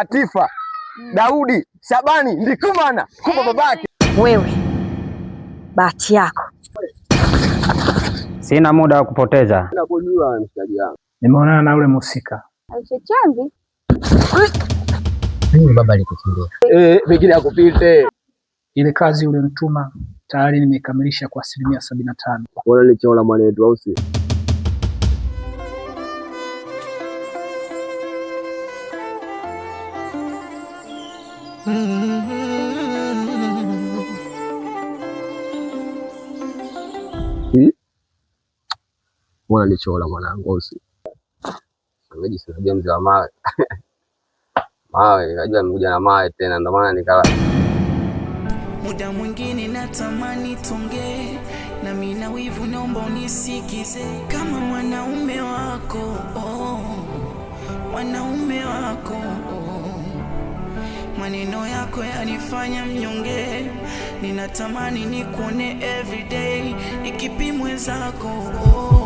Latifa, Daudi, Shabani, Ndikumana, kumbe babake. Wewe bahati yako. Sina muda wa kupoteza. Nakujua mshikaji wangu. Nimeonana na yule musika. Aisha Chambi. Mimi baba alikukimbia. Pengine akupite. Ile kazi ulionituma tayari nimekamilisha kwa 75%. Bora nichola mwanetu au si? Bora nichola mwanangu au si? Mimi sinajua mzee wa mawe. Mawe, najua mkuja na mawe tena ndio maana nikala. Muda mwingine natamani tunge na mimi na wivu, naomba unisikize kama mwanaume wako, mwanaume wako. Maneno yako yanifanya mnyonge, ninatamani nikuone everyday, ikipimwe zako.